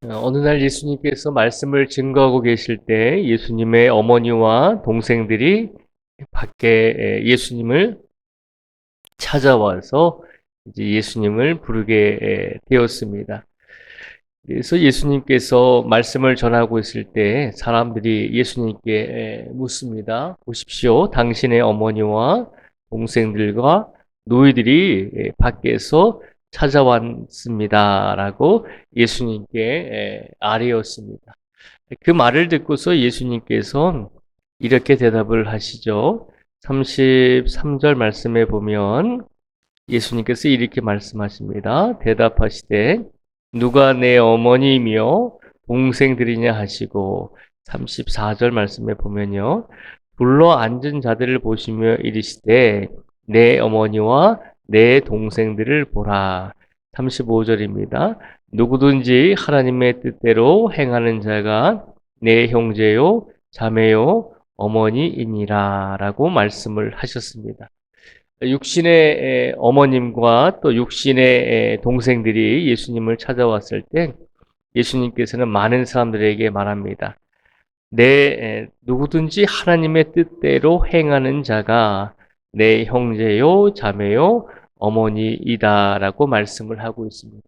어느 날 예수님께서 말씀을 증거하고 계실 때 예수님의 어머니와 동생들이 밖에 예수님을 찾아와서 이제 예수님을 부르게 되었습니다. 그래서 예수님께서 말씀을 전하고 있을 때 사람들이 예수님께 묻습니다. 보십시오. 당신의 어머니와 동생들과 노이들이 밖에서 찾아왔습니다. 라고 예수님께 아뢰었습니다. 그 말을 듣고서 예수님께서 이렇게 대답을 하시죠. 33절 말씀에 보면 예수님께서 이렇게 말씀하십니다. 대답하시되 누가 내 어머니이며 동생들이냐 하시고 34절 말씀에 보면요. 불러 앉은 자들을 보시며 이르시되 내 어머니와 내 동생들을 보라. 35절입니다. 누구든지 하나님의 뜻대로 행하는 자가 내 형제요, 자매요, 어머니이니라 라고 말씀을 하셨습니다. 육신의 어머님과 또 육신의 동생들이 예수님을 찾아왔을 때 예수님께서는 많은 사람들에게 말합니다. 누구든지 하나님의 뜻대로 행하는 자가 내 형제요, 자매요, 어머니이다라고 말씀을 하고 있습니다.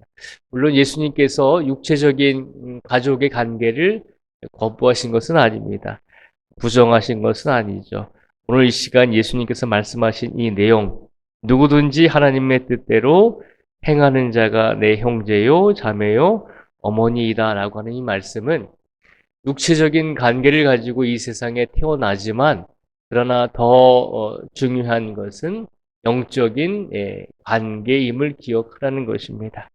물론 예수님께서 육체적인 가족의 관계를 거부하신 것은 아닙니다. 부정하신 것은 아니죠. 오늘 이 시간 예수님께서 말씀하신 이 내용, 누구든지 하나님의 뜻대로 행하는 자가 내 형제요, 자매요, 어머니이다라고 하는 이 말씀은 육체적인 관계를 가지고 이 세상에 태어나지만 그러나 더 중요한 것은 영적인 관계임을 기억하라는 것입니다.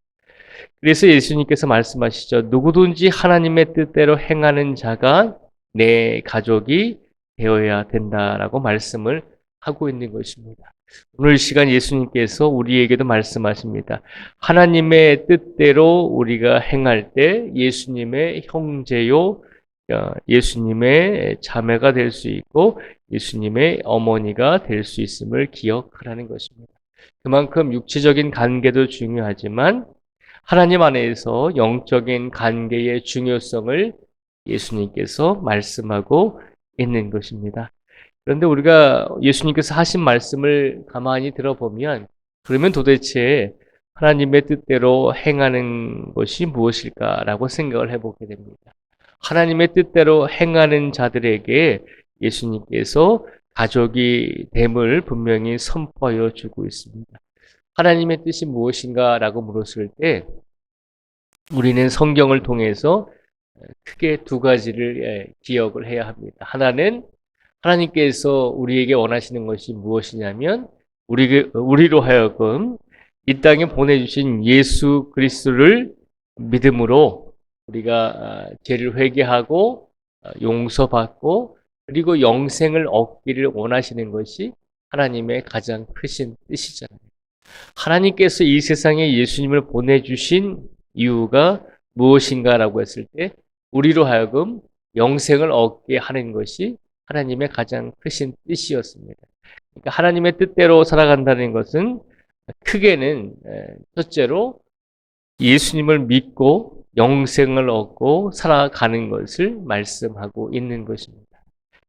그래서 예수님께서 말씀하시죠. 누구든지 하나님의 뜻대로 행하는 자가 내 가족이 되어야 된다라고 말씀을 하고 있는 것입니다. 오늘 시간 예수님께서 우리에게도 말씀하십니다. 하나님의 뜻대로 우리가 행할 때 예수님의 형제요, 예수님의 자매가 될 수 있고 예수님의 어머니가 될 수 있음을 기억하라는 것입니다. 그만큼 육체적인 관계도 중요하지만 하나님 안에서 영적인 관계의 중요성을 예수님께서 말씀하고 있는 것입니다. 그런데 우리가 예수님께서 하신 말씀을 가만히 들어보면 그러면 도대체 하나님의 뜻대로 행하는 것이 무엇일까라고 생각을 해보게 됩니다. 하나님의 뜻대로 행하는 자들에게 예수님께서 가족이 됨을 분명히 선포하여 주고 있습니다. 하나님의 뜻이 무엇인가라고 물었을 때 우리는 성경을 통해서 크게 두 가지를 기억을 해야 합니다. 하나는 하나님께서 우리에게 원하시는 것이 무엇이냐면 우리로 하여금 이 땅에 보내주신 예수 그리스도를 믿음으로 우리가 죄를 회개하고 용서받고 그리고 영생을 얻기를 원하시는 것이 하나님의 가장 크신 뜻이잖아요. 하나님께서 이 세상에 예수님을 보내주신 이유가 무엇인가라고 했을 때 우리로 하여금 영생을 얻게 하는 것이 하나님의 가장 크신 뜻이었습니다. 그러니까 하나님의 뜻대로 살아간다는 것은 크게는 첫째로 예수님을 믿고 영생을 얻고 살아가는 것을 말씀하고 있는 것입니다.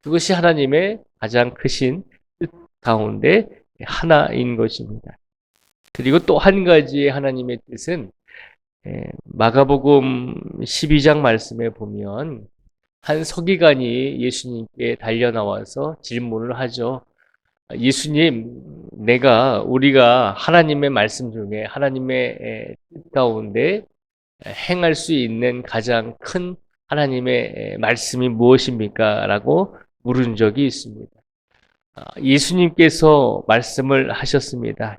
그것이 하나님의 가장 크신 뜻 가운데 하나인 것입니다. 그리고 또 한 가지의 하나님의 뜻은 마가복음 12장 말씀에 보면 한 서기관이 예수님께 달려나와서 질문을 하죠. 예수님, 우리가 하나님의 말씀 중에 하나님의 뜻 가운데 행할 수 있는 가장 큰 하나님의 말씀이 무엇입니까? 라고 물은 적이 있습니다. 예수님께서 말씀을 하셨습니다.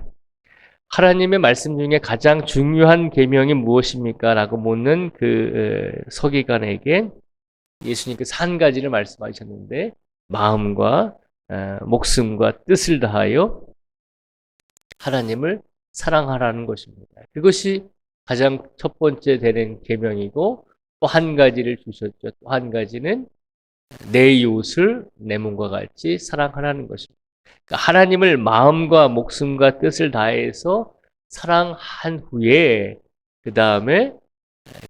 하나님의 말씀 중에 가장 중요한 계명이 무엇입니까? 라고 묻는 그 서기관에게 예수님께서 한 가지를 말씀하셨는데 마음과 목숨과 뜻을 다하여 하나님을 사랑하라는 것입니다. 그것이 가장 첫 번째 되는 계명이고 또 한 가지를 주셨죠. 또 한 가지는 내 이웃을 내 몸과 같이 사랑하라는 것입니다. 그러니까 하나님을 마음과 목숨과 뜻을 다해서 사랑한 후에 그 다음에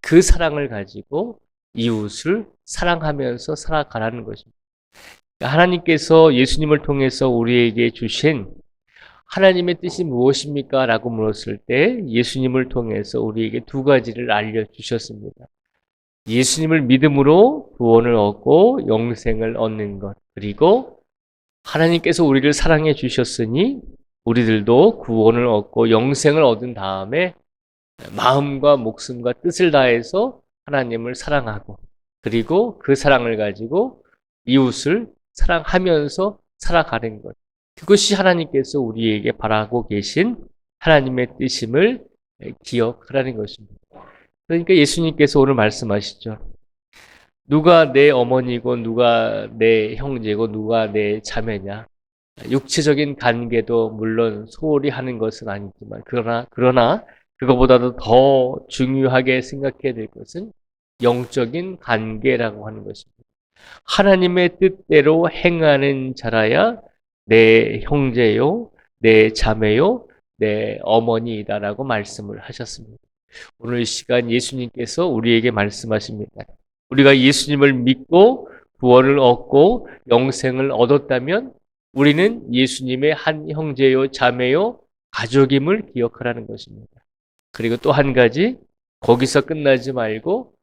그 사랑을 가지고 이웃을 사랑하면서 살아가라는 것입니다. 하나님께서 예수님을 통해서 우리에게 주신 하나님의 뜻이 무엇입니까? 라고 물었을 때 예수님을 통해서 우리에게 두 가지를 알려주셨습니다. 예수님을 믿음으로 구원을 얻고 영생을 얻는 것. 그리고 하나님께서 우리를 사랑해 주셨으니 우리들도 구원을 얻고 영생을 얻은 다음에 마음과 목숨과 뜻을 다해서 하나님을 사랑하고 그리고 그 사랑을 가지고 이웃을 사랑하면서 살아가는 것. 그것이 하나님께서 우리에게 바라고 계신 하나님의 뜻임을 기억하라는 것입니다. 그러니까 예수님께서 오늘 말씀하시죠. 누가 내 어머니고 누가 내 형제고 누가 내 자매냐. 육체적인 관계도 물론 소홀히 하는 것은 아니지만 그러나 그거보다도 더 중요하게 생각해야 될 것은 영적인 관계라고 하는 것입니다. 하나님의 뜻대로 행하는 자라야 내 형제요, 내 자매요, 내 어머니이다라고 말씀을 하셨습니다. 오늘 이 시간 예수님께서 우리에게 말씀하십니다. 우리가 예수님을 믿고 구원을 얻고 영생을 얻었다면 우리는 예수님의 한 형제요, 자매요, 가족임을 기억하라는 것입니다. 그리고 또 한 가지, 거기서 끝나지 말고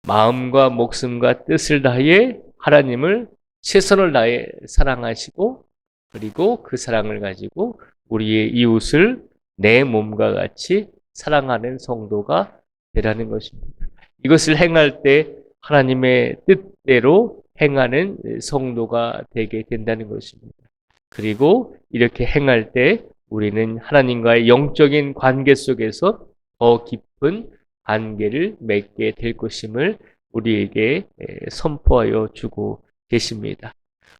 마음과 목숨과 뜻을 다해 하나님을 최선을 다해 사랑하시고 그리고 그 사랑을 가지고 우리의 이웃을 내 몸과 같이 사랑하는 성도가 되라는 것입니다. 이것을 행할 때 하나님의 뜻대로 행하는 성도가 되게 된다는 것입니다. 그리고 이렇게 행할 때 우리는 하나님과의 영적인 관계 속에서 더 깊은 관계를 맺게 될 것임을 우리에게 선포하여 주고 계십니다.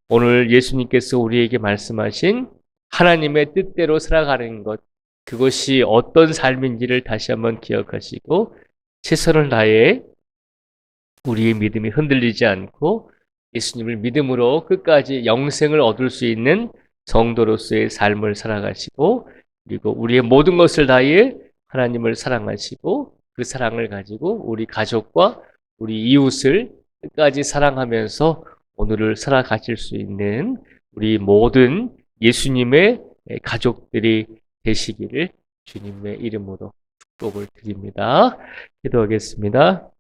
오늘 예수님께서 우리에게 말씀하신 하나님의 뜻대로 살아가는 것, 그것이 어떤 삶인지를 다시 한번 기억하시고 최선을 다해 우리의 믿음이 흔들리지 않고 예수님을 믿음으로 끝까지 영생을 얻을 수 있는 성도로서의 삶을 살아가시고 그리고 우리의 모든 것을 다해 하나님을 사랑하시고 그 사랑을 가지고 우리 가족과 우리 이웃을 끝까지 사랑하면서 오늘을 살아가실 수 있는 우리 모든 예수님의 가족들이 되시기를 주님의 이름으로 축복을 드립니다. 기도하겠습니다.